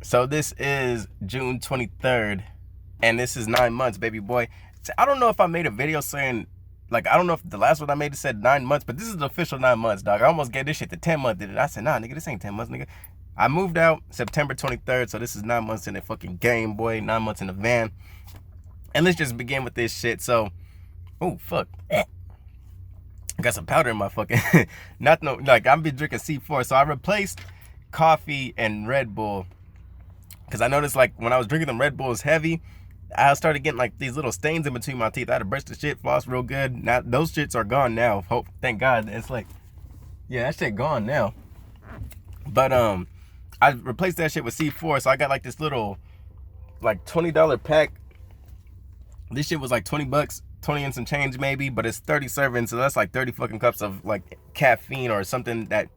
So this is June 23rd, and this is 9 months, baby boy. So I don't know if I made a video saying, like, I don't know if the last one I made it said 9 months, but this is the official 9 months, dog. I almost gave this shit to 10 months, did it? I said, nah, nigga, this ain't 10 months, nigga. I moved out September 23rd, so this is 9 months in the fucking game, boy. 9 months in the van. And let's just begin with this shit. So, oh, fuck. I got some powder in my fucking, not no, like, I've been drinking C4, so I replaced coffee and Red Bull. Because I noticed, like, when I was drinking them Red Bulls heavy, I started getting, like, these little stains in between my teeth. I had to brush the shit, floss real good. Now, those shits are gone now. Hope, thank God. It's like, yeah, that shit gone now. But, I replaced that shit with C4, so I got, like, this little, like, $20 pack. This shit was, like, 20 bucks, 20 and some change, maybe, but it's 30 servings, so that's, like, 30 fucking cups of, like, caffeine or something that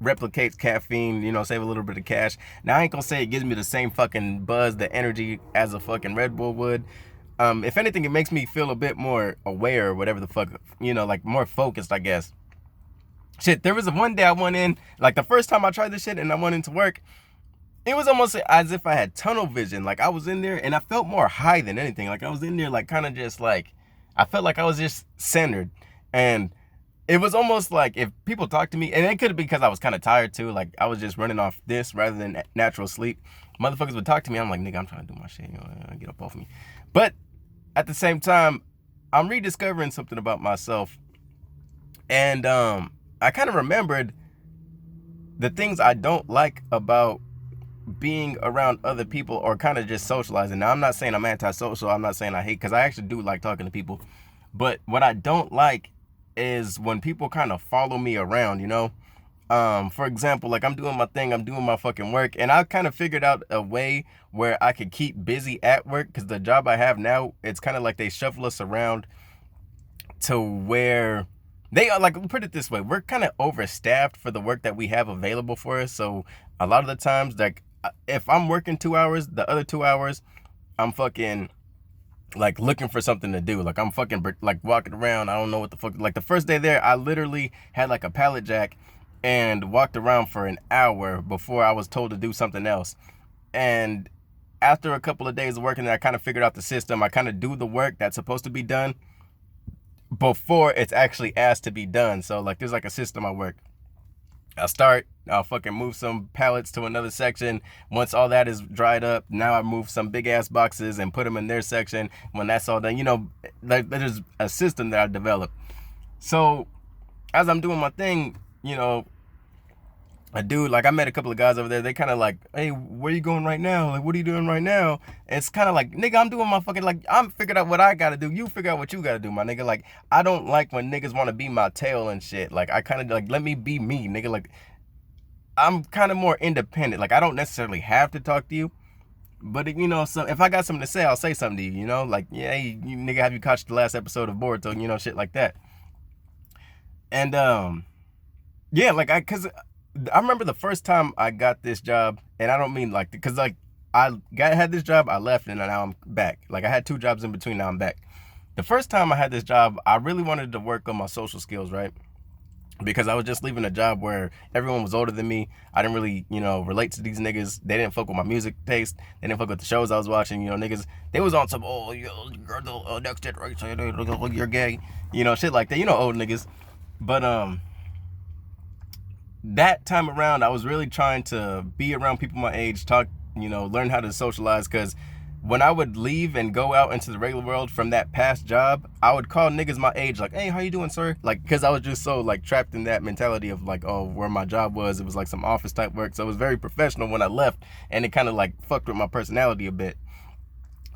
replicates caffeine, you know, save a little bit of cash. Now, I ain't gonna say it gives me the same fucking buzz, the energy as a fucking Red Bull would. If anything, it makes me feel a bit more aware, or whatever the fuck, you know, like more focused, I guess. Shit, there was one day I went in, like the first time I tried this shit and I went into work, it was almost as if I had tunnel vision. Like I was in there and I felt more high than anything. Like I was in there like kind of just like, I felt like I was just centered. And it was almost like if people talk to me, and it could be because I was kind of tired too, like I was just running off this rather than natural sleep. Motherfuckers would talk to me, I'm like, nigga, I'm trying to do my shit, you know, get up off me. But at the same time, I'm rediscovering something about myself. And I kind of remembered the things I don't like about being around other people or kind of just socializing. Now, I'm not saying I'm antisocial. I'm not saying I hate, because I actually do like talking to people. But what I don't like is when people kind of follow me around, you know? For example, like I'm doing my thing, I'm doing my fucking work, and I kind of figured out a way where I could keep busy at work, because the job I have now, it's kind of like they shuffle us around to where they are, like, put it this way, we're kind of overstaffed for the work that we have available for us. So a lot of the times, like, if I'm working 2 hours, the other 2 hours, I'm fucking like looking for something to do. Like I'm fucking like walking around. I don't know what the fuck. Like the first day there, I literally had like a pallet jack and walked around for an hour before I was told to do something else. And after a couple of days of working there, I kind of figured out the system. I kind of do the work that's supposed to be done before it's actually asked to be done. So like there's like a system I work. I'll fucking move some pallets to another section. Once all that is dried up, now I move some big ass boxes and put them in their section. When that's all done, you know, there's a system that I developed. So as I'm doing my thing, you know, I met a couple of guys over there. They kind of like, hey, where you going right now? Like, what are you doing right now? And it's kind of like, nigga, I'm doing my fucking, like, I'm figuring out what I gotta do. You figure out what you gotta do, my nigga. Like, I don't like when niggas want to be my tail and shit. Like, I kind of like, let me be me, nigga. Like, I'm kind of more independent. Like, I don't necessarily have to talk to you. But, you know, so if I got something to say, I'll say something to you, you know? Like, yeah, you nigga, have you caught the last episode of Boruto, you know, shit like that. And, yeah, like, cause I remember the first time I got this job, and I don't mean like, because like had this job, I left, and now I'm back. Like I had 2 jobs in between, now I'm back. The first time I had this job, I really wanted to work on my social skills, right? Because I was just leaving a job where everyone was older than me. I didn't really, you know, relate to these niggas. They didn't fuck with my music taste. They didn't fuck with the shows I was watching. You know, niggas, they was on some, oh, you're the next generation, you're gay. You know, shit like that. You know, old niggas. But, that time around, I was really trying to be around people my age, talk, you know, learn how to socialize. Because when I would leave and go out into the regular world from that past job, I would call niggas my age like, hey, how you doing, sir? Like, because I was just so like trapped in that mentality of like, oh, where my job was, it was like some office type work. So it was very professional when I left, and it kind of like fucked with my personality a bit.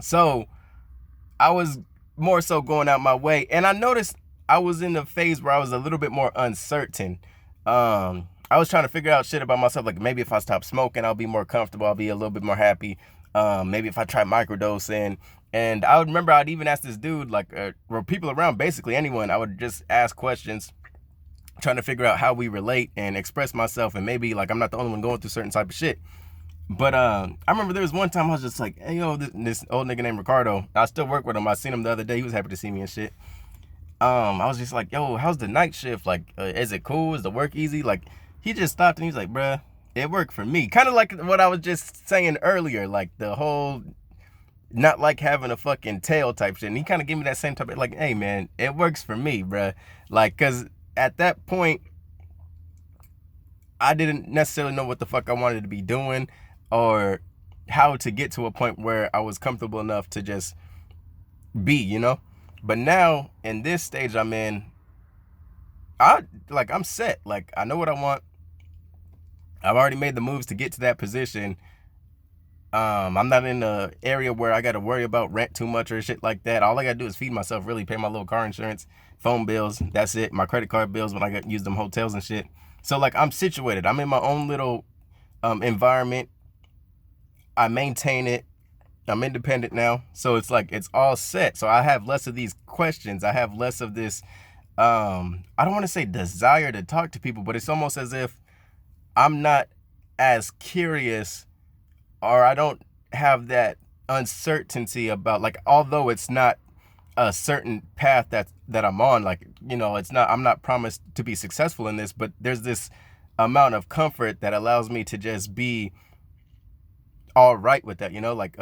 So I was more so going out my way, and I noticed I was in the phase where I was a little bit more uncertain. I was trying to figure out shit about myself, like maybe if I stop smoking, I'll be more comfortable, I'll be a little bit more happy. Maybe if I try microdosing. And I would remember I'd even ask this dude, like, or people around, basically anyone, I would just ask questions, trying to figure out how we relate and express myself, and maybe like I'm not the only one going through certain type of shit. But I remember there was one time I was just like, hey, yo, this old nigga named Ricardo, I still work with him. I seen him the other day. He was happy to see me and shit. I was just like, yo, how's the night shift? Like, is it cool? Is the work easy? Like, he just stopped and he was like, bruh, It worked for me. Kind of like what I was just saying earlier, like the whole not like having a fucking tail type shit. And he kind of gave me that same type of like, hey man, it works for me, bruh. Like, cause at that point, I didn't necessarily know what the fuck I wanted to be doing or how to get to a point where I was comfortable enough to just be, you know? But now in this stage I'm in, I'm set. Like I know what I want. I've already made the moves to get to that position. I'm not in the area where I got to worry about rent too much or shit like that. All I got to do is feed myself, really pay my little car insurance, phone bills. That's it. My credit card bills when I got use them hotels and shit. So like I'm situated. I'm in my own little environment. I maintain it. I'm independent now. So it's like it's all set. So I have less of these questions. I have less of this I don't want to say desire to talk to people, but it's almost as if I'm not as curious, or I don't have that uncertainty about, like, although it's not a certain path that I'm on, like, you know, it's not, I'm not promised to be successful in this, but there's this amount of comfort that allows me to just be all right with that, you know, like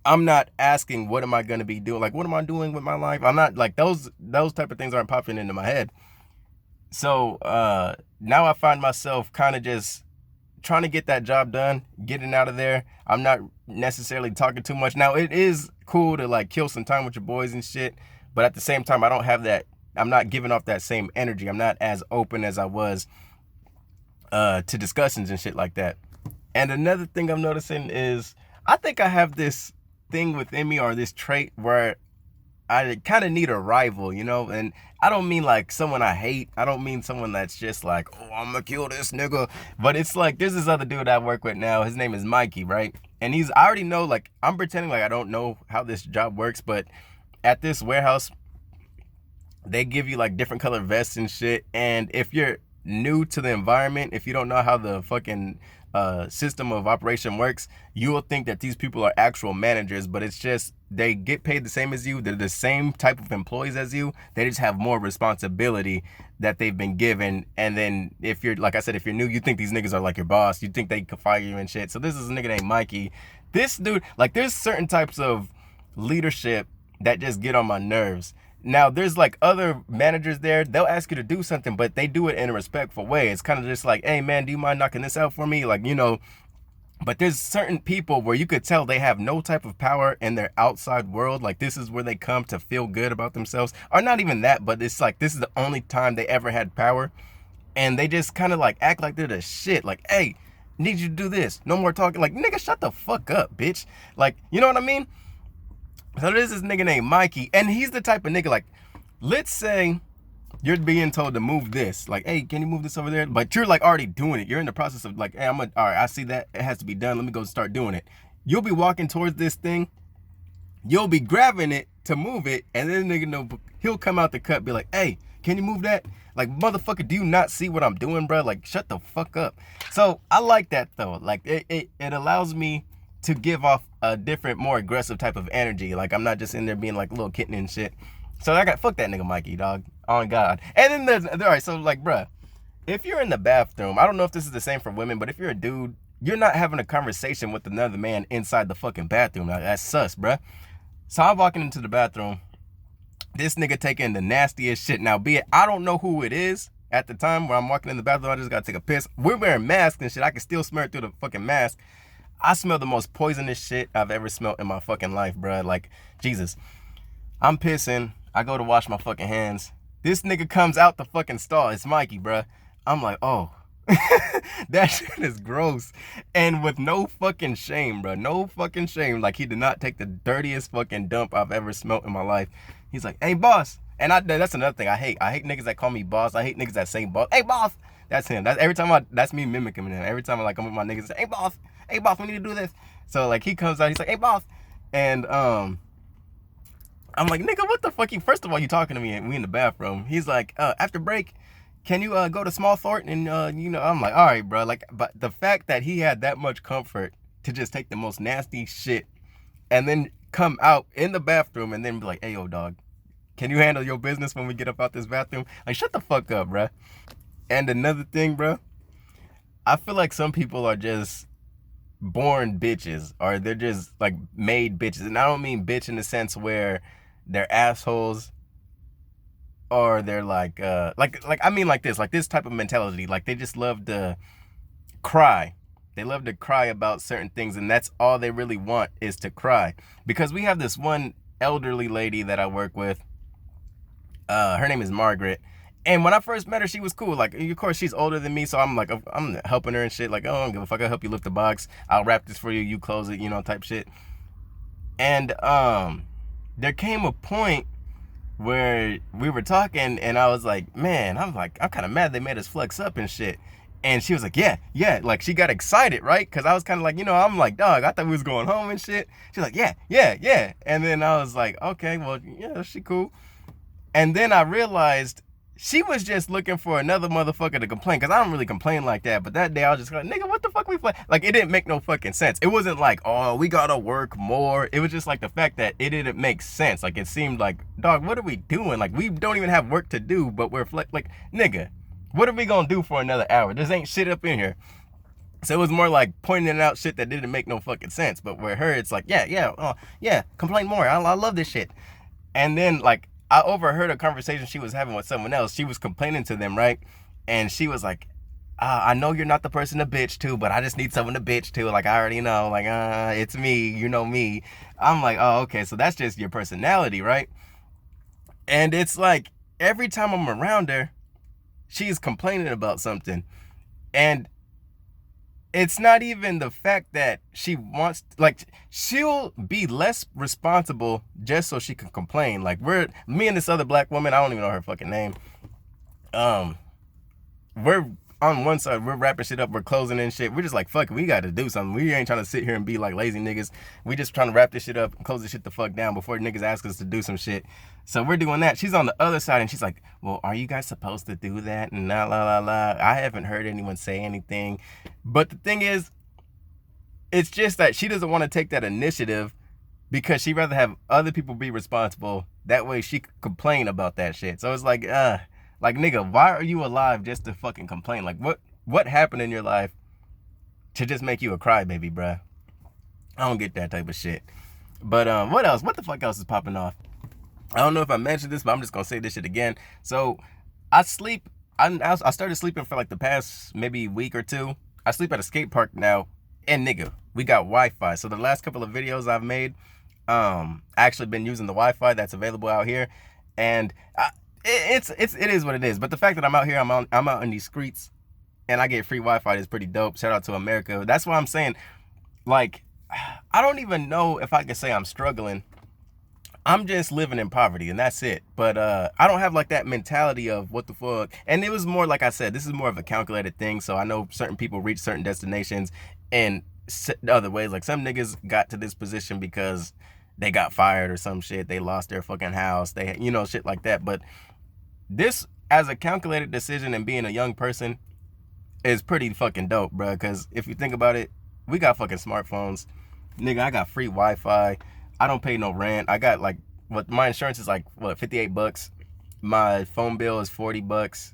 I'm not asking what am I going to be doing, like what am I doing with my life. I'm not like those type of things aren't popping into my head. So now I find myself kind of just trying to get that job done, getting out of there. I'm not necessarily talking too much. Now it is cool to like kill some time with your boys and shit, but at the same time I don't have that, I'm not giving off that same energy. I'm not as open as I was to discussions and shit like that. And another thing I'm noticing is I think I have this thing within me, or this trait, where I kind of need a rival, you know? And I don't mean like someone I hate. I don't mean someone that's just like, oh, I'm gonna kill this nigga. But it's like, there's this other dude I work with now. His name is Mikey, right? And I already know, like, I'm pretending like I don't know how this job works, but at this warehouse, they give you like different color vests and shit. And if you're new to the environment, if you don't know how the fucking system of operation works, you will think that these people are actual managers, but it's just they get paid the same as you. They're the same type of employees as you. They just have more responsibility that they've been given. And then if you're, like I said, if you're new, you think these niggas are like your boss. You think they could fire you and shit. So this is a nigga named Mikey. This dude, like, there's certain types of leadership that just get on my nerves. Now, there's like other managers there, they'll ask you to do something, but they do it in a respectful way. It's kind of just like, hey man, do you mind knocking this out for me? Like, you know, but there's certain people where you could tell they have no type of power in their outside world. Like, this is where they come to feel good about themselves. Or not even that, but it's like, this is the only time they ever had power. And they just kind of like act like they're the shit. Like, hey, need you to do this. No more talking. Like, nigga, shut the fuck up, bitch. Like, you know what I mean? So there's this nigga named Mikey, and he's the type of nigga, like, let's say you're being told to move this. Like, hey, can you move this over there? But you're like already doing it. You're in the process of like, hey, all right, I see that. It has to be done. Let me go start doing it. You'll be walking towards this thing. You'll be grabbing it to move it. And then the nigga know, he'll come out the cut, be like, hey, can you move that? Like, motherfucker, do you not see what I'm doing, bro? Like, shut the fuck up. So I like that though. Like, it allows me to give off a different, more aggressive type of energy. Like, I'm not just in there being like a little kitten and shit. So I got, fuck that nigga Mikey, dog. On God. And then there's, all right, so like, bruh, if you're in the bathroom, I don't know if this is the same for women, but if you're a dude, you're not having a conversation with another man inside the fucking bathroom. Like, that's sus, bruh. So I'm walking into the bathroom. This nigga taking the nastiest shit. Now, be it, I don't know who it is at the time where I'm walking in the bathroom. I just gotta take a piss. We're wearing masks and shit. I can still smell it through the fucking mask. I smell the most poisonous shit I've ever smelled in my fucking life, bruh. Like, Jesus. I'm pissing. I go to wash my fucking hands. This nigga comes out the fucking stall. It's Mikey, bruh. I'm like, oh. That shit is gross. And with no fucking shame, bruh. No fucking shame. Like, he did not take the dirtiest fucking dump I've ever smelled in my life. He's like, hey, boss. And that's another thing I hate. I hate niggas that call me boss. I hate niggas that say boss. Hey, boss. That's him. That's me mimicking him. Every time I'm with my niggas, say, hey, boss, we need to do this. So, like, he comes out, he's like, hey, boss. And, I'm like, nigga, what the fuck? First of all, you talking to me and we in the bathroom. He's like, after break, can you go to Small Thornton? And, you know, I'm like, all right, bro. Like, but the fact that he had that much comfort to just take the most nasty shit and then come out in the bathroom and then be like, hey, yo, dog, can you handle your business when we get up out this bathroom? Like, shut the fuck up, bro. And another thing, bro, I feel like some people are just born bitches, or they're just like made bitches. And I don't mean bitch in the sense where they're assholes, or they're like I mean like this type of mentality. Like they just love to cry. They love to cry about certain things, and that's all they really want is to cry. Because we have this one elderly lady that I work with. Her name is Margaret. And when I first met her, she was cool. Like, of course, she's older than me, so I'm helping her and shit. Like, oh, I don't give a fuck. I'll help you lift the box. I'll wrap this for you. You close it, type shit. And there came a point where we were talking, and I was like, man, I'm kind of mad they made us flex up and shit. And she was like, yeah. Like, she got excited, right? Because I was kind of like, I'm like, dog, I thought we was going home and shit. She's like, yeah. And then I was like, okay, well, yeah, she cool. And then I realized she was just looking for another motherfucker to complain, because I don't really complain like that. But that day I was just like, nigga, what the fuck we play? Like, it didn't make no fucking sense. It wasn't like, oh, we gotta work more. It was just like the fact that it didn't make sense. Like, it seemed like, dog, what are we doing? Like, we don't even have work to do, but we're like, nigga, what are we gonna do for another hour? This ain't shit up in here. So it was more like pointing out shit that didn't make no fucking sense. But with her, it's like, yeah, complain more. I love this shit. And then, like, I overheard a conversation she was having with someone else. She was complaining to them, right? And she was like, I know you're not the person to bitch to, but I just need someone to bitch to. Like, I already know. Like, it's me. You know me. I'm like, oh, okay. So that's just your personality, right? And it's like, every time I'm around her, she's complaining about something. And it's not even the fact that she wants, like, she'll be less responsible just so she can complain. Like, me and this other black woman, I don't even know her fucking name. We're on one side, we're wrapping shit up, we're closing and shit. We're just like, fuck it, we gotta do something. We ain't trying to sit here and be like lazy niggas. We just trying to wrap this shit up and close this shit the fuck down before niggas ask us to do some shit. So we're doing that. She's on the other side and she's like, well, are you guys supposed to do that? And la la la. I haven't heard anyone say anything. But the thing is, it's just that she doesn't want to take that initiative, because she'd rather have other people be responsible. That way she could complain about that shit. So it's like, nigga, why are you alive just to fucking complain? Like, what happened in your life to just make you a crybaby, bruh? I don't get that type of shit. But what else? What the fuck else is popping off? I don't know if I mentioned this, but I'm just gonna say this shit again. So I started sleeping for like the past maybe week or two. I sleep at a skate park now, and nigga, we got Wi-Fi. So the last couple of videos I've made, I actually been using the Wi-Fi that's available out here, and it is what it is. But the fact that I'm out here, I'm out in these streets, and I get free Wi-Fi is pretty dope. Shout out to America. That's why I'm saying, like, I don't even know if I can say I'm struggling. I'm just living in poverty, and that's it. But I don't have like that mentality of what the fuck. And it was more, like I said, this is more of a calculated thing. So I know certain people reach certain destinations in other ways. Like, some niggas got to this position because they got fired or some shit. They lost their fucking house. They, shit like that. But this, as a calculated decision and being a young person, is pretty fucking dope, bro. Because if you think about it, we got fucking smartphones. Nigga, I got free Wi-Fi. I don't pay no rent. I got like, my insurance is like, $58. My phone bill is $40.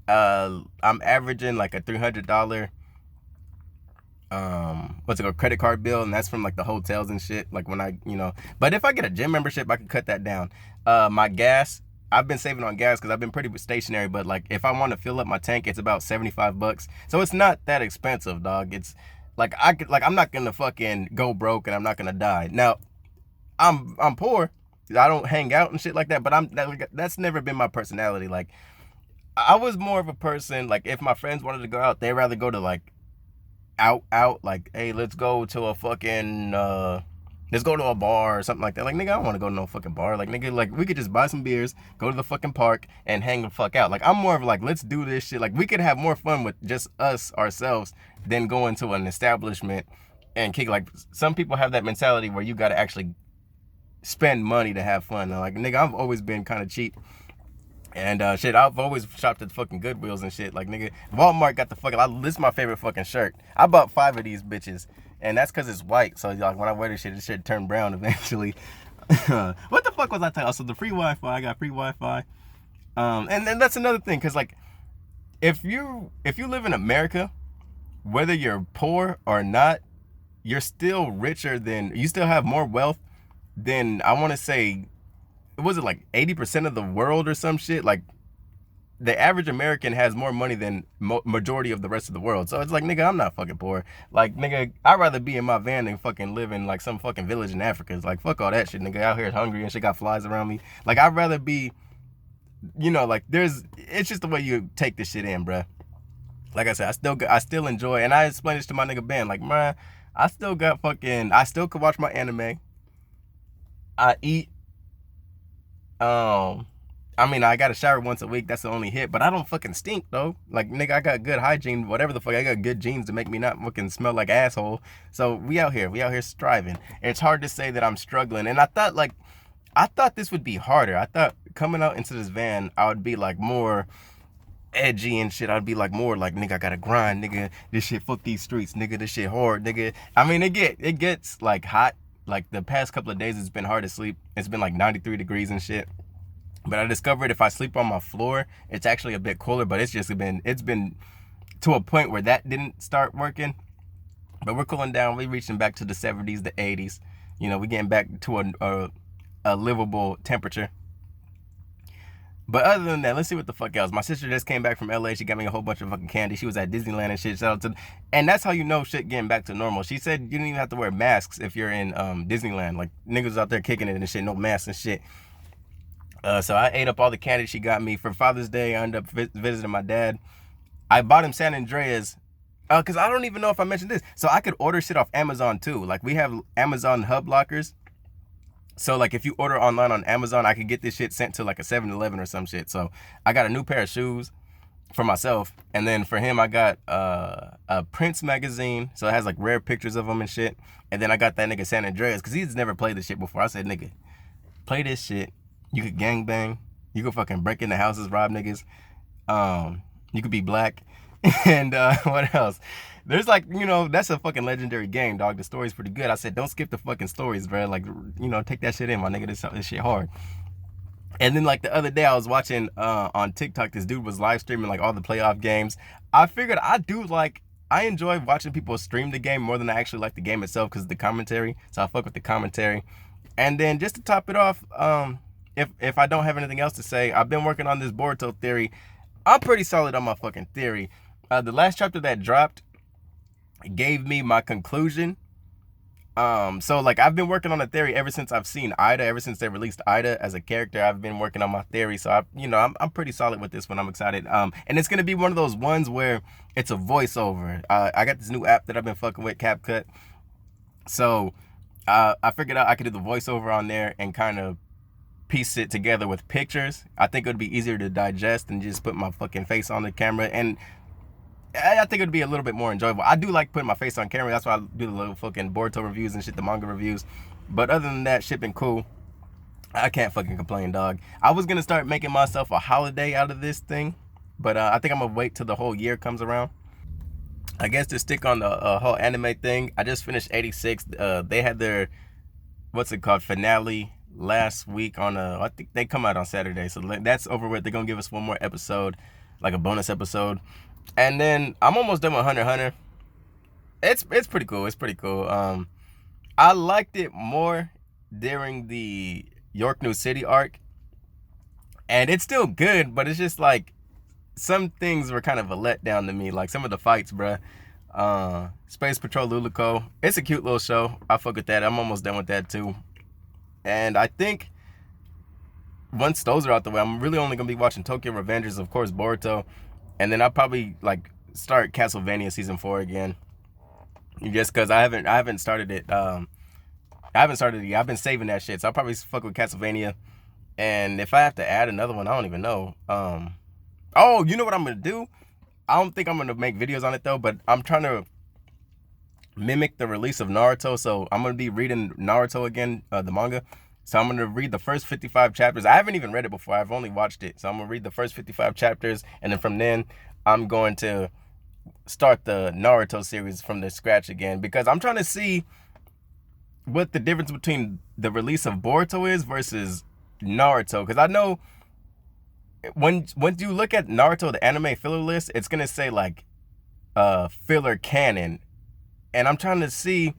I'm averaging like a $300 credit card bill, and that's from like the hotels and shit. Like, when I, but if I get a gym membership, I can cut that down. My gas, I've been saving on gas because I've been pretty stationary, but like, if I want to fill up my tank, it's about $75. So it's not that expensive, dog. It's like, I'm not gonna fucking go broke, and I'm not gonna die. Now, I'm poor. I don't hang out and shit like that, but that's never been my personality. Like, I was more of a person, like, if my friends wanted to go out, they'd rather go to like out, like, hey, let's go to a fucking let's go to a bar or something like that. Like, nigga, I don't want to go to no fucking bar. Like, nigga, like, we could just buy some beers, go to the fucking park, and hang the fuck out. Like, I'm more of like, let's do this shit. Like, we could have more fun with just us, ourselves, than going to an establishment and kick. Like, some people have that mentality where you got to actually spend money to have fun. Like, nigga, I've always been kind of cheap. And shit, I've always shopped at fucking Goodwills and shit. Like, nigga, Walmart got the fucking, this is my favorite fucking shirt. I bought 5 of these bitches, and that's because it's white. So, like, when I wear this shit turn brown eventually. What the fuck was I talking about? So the free Wi-Fi, I got free Wi-Fi. And then that's another thing, because, like, if you live in America, whether you're poor or not, you're still richer than, you still have more wealth than, I want to say, was it like 80% of the world or some shit? Like, the average American has more money than majority of the rest of the world. So it's like, nigga, I'm not fucking poor. Like, nigga, I'd rather be in my van than fucking live in like some fucking village in Africa. It's like, fuck all that shit, nigga. Out here hungry and shit, got flies around me. Like, I'd rather be, like, it's just the way you take this shit in, bruh. Like I said, I still enjoy, and I explained this to my nigga Ben, like, man, I still could watch my anime. I eat, I mean, I got to shower once a week. That's the only hit. But I don't fucking stink, though. Like, nigga, I got good hygiene, whatever the fuck. I got good genes to make me not fucking smell like asshole. So we out here striving. And it's hard to say that I'm struggling. And I thought this would be harder. I thought coming out into this van, I would be like more edgy and shit. I'd be like more like, nigga, I gotta grind, nigga. This shit, fuck these streets, nigga. This shit hard, nigga. I mean, it gets like hot. Like the past couple of days, it's been hard to sleep. It's been like 93 degrees and shit. But I discovered if I sleep on my floor, it's actually a bit cooler. But it's been to a point where that didn't start working. But we're cooling down. We're reaching back to the 70s, the 80s. We're getting back to a livable temperature. But other than that, let's see what the fuck else. My sister just came back from LA. She got me a whole bunch of fucking candy. She was at Disneyland and shit. Shout out to, and that's how you know shit getting back to normal. She said you didn't even have to wear masks if you're in Disneyland. Like, niggas out there kicking it and shit, no masks and shit. So I ate up all the candy she got me. For Father's Day, I ended up visiting my dad. I bought him San Andreas. Because I don't even know if I mentioned this. So I could order shit off Amazon too. Like, we have Amazon hub lockers. So like, if you order online on Amazon, I could get this shit sent to like a 7-Eleven or some shit. So I got a new pair of shoes for myself. And then for him, I got a Prince magazine. So it has like rare pictures of him and shit. And then I got that nigga San Andreas because he's never played this shit before. I said, nigga, play this shit. You could gangbang. You could fucking break into houses, rob niggas. You could be black. And what else? There's like, that's a fucking legendary game, dog. The story's pretty good. I said, don't skip the fucking stories, bro. Like, take that shit in, my nigga. This shit hard. And then like the other day I was watching on TikTok, this dude was live streaming like all the playoff games. I figured I enjoy watching people stream the game more than I actually like the game itself because of the commentary. So I fuck with the commentary. And then just to top it off, if I don't have anything else to say, I've been working on this Boruto theory. I'm pretty solid on my fucking theory. The last chapter that dropped gave me my conclusion. So like, I've been working on a theory ever since I've seen Ida. Ever since they released Ida as a character, I've been working on my theory. So I'm pretty solid with this one. I'm excited. And it's gonna be one of those ones where it's a voiceover. I got this new app that I've been fucking with, CapCut. So I figured out I could do the voiceover on there and kind of piece it together with pictures. I think it would be easier to digest than just put my fucking face on the camera, and I think it would be a little bit more enjoyable. I do like putting my face on camera. That's why I do the little fucking Boruto reviews and shit, the manga reviews. But other than that, shit been cool. I can't fucking complain, dog. I was gonna start making myself a holiday out of this thing, but I think I'm gonna wait till the whole year comes around. I guess to stick on the whole anime thing, I just finished 86. They had their, what's it called, finale last week on I think they come out on Saturday, so that's over with. They're gonna give us one more episode, like a bonus episode, and then I'm almost done with Hunter x Hunter. It's pretty cool. It's pretty cool. I liked it more during the York New City arc, and it's still good, but it's just like some things were kind of a letdown to me, like some of the fights, bruh. Space Patrol Luluco, it's a cute little show. I fuck with that. I'm almost done with that too. And I think once those are out the way, I'm really only gonna be watching Tokyo Revengers, of course, Boruto, and then I'll probably like start Castlevania season 4 again, just because I haven't started it. I haven't started it yet. I've been saving that shit, so I'll probably fuck with Castlevania. And if I have to add another one, I don't even know. Oh, you know what I'm gonna do? I don't think I'm gonna make videos on it though, but I'm trying to mimic the release of Naruto. So I'm gonna be reading Naruto again, the manga. So I'm gonna read the first 55 chapters. I haven't even read it before. I've only watched it. So I'm gonna read the first 55 chapters, and then from then I'm going to start the Naruto series from the scratch again, because I'm trying to see what the difference between the release of Boruto is versus Naruto. Because I know when you look at Naruto, the anime filler list, it's gonna say like filler canon, and I'm trying to see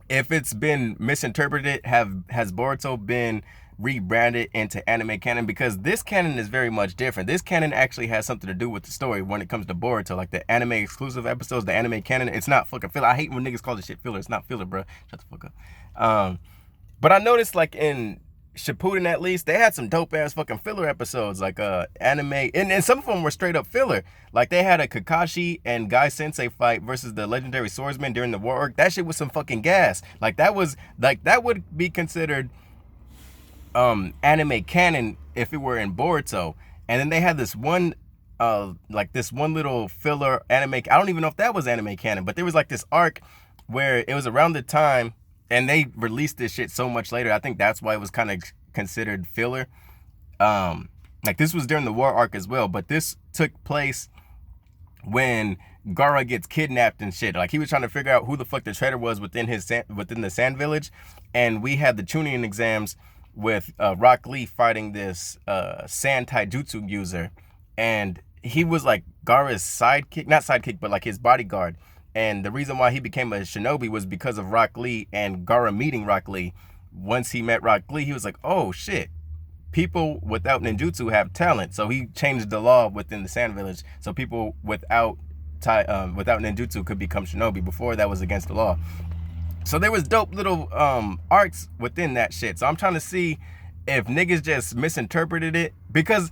if it's been misinterpreted. Has Boruto been rebranded into anime canon? Because this canon is very much different. This canon actually has something to do with the story when it comes to Boruto, like the anime exclusive episodes, the anime canon. It's not fucking filler. I hate when niggas call this shit filler. It's not filler, bro. Shut the fuck up. But I noticed like in Shippuden, at least, they had some dope ass fucking filler episodes, like anime, and some of them were straight up filler. Like they had a Kakashi and Guy Sensei fight versus the legendary swordsman during the war arc. That shit was some fucking gas. Like that would be considered anime canon if it were in Boruto. And then they had this one like this one little filler anime. I don't even know if that was anime canon, but there was like this arc where it was around the time, and they released this shit so much later. I think that's why it was kind of considered filler. Like this was during the war arc as well, but this took place when Gaara gets kidnapped and shit. Like he was trying to figure out who the fuck the traitor was within the Sand Village, and we had the Chunin exams with Rock Lee fighting this Sand Taijutsu user, and he was like Gaara's sidekick, not sidekick, but like his bodyguard. And the reason why he became a shinobi was because of Rock Lee and Gaara meeting Rock Lee. Once he met Rock Lee, he was like, oh shit, people without ninjutsu have talent. So he changed the law within the Sand Village, so people without ninjutsu could become shinobi. Before, that was against the law. So there was dope little arcs within that shit. So I'm trying to see if niggas just misinterpreted it, because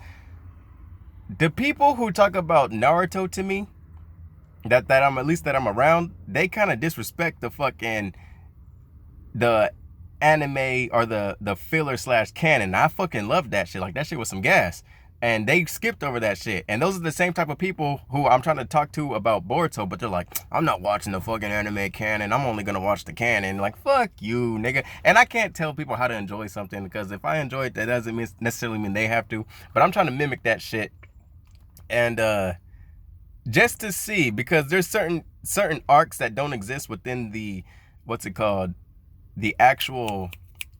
the people who talk about Naruto to me, that I'm around, they kind of disrespect the fucking the anime or the filler slash canon. I fucking love that shit. Like that shit was some gas, and they skipped over that shit. And those are the same type of people who I'm trying to talk to about Boruto, but they're like, I'm not watching the fucking anime canon, I'm only gonna watch the canon. Like, fuck you, nigga. And I can't tell people how to enjoy something, because if I enjoy it, that doesn't necessarily mean they have to. But I'm trying to mimic that shit, and just to see, because there's certain arcs that don't exist within the, what's it called, the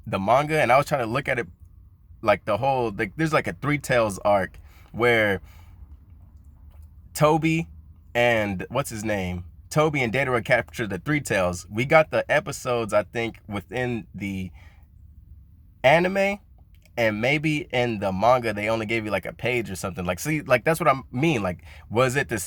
manga. And I was trying to look at it like the whole, like there's like a Three Tails arc where Toby and Deidara capture the Three Tails. We got the episodes, I think, within the anime, and maybe in the manga they only gave you like a page or something. Like, see, like that's what I mean. Like, was it the same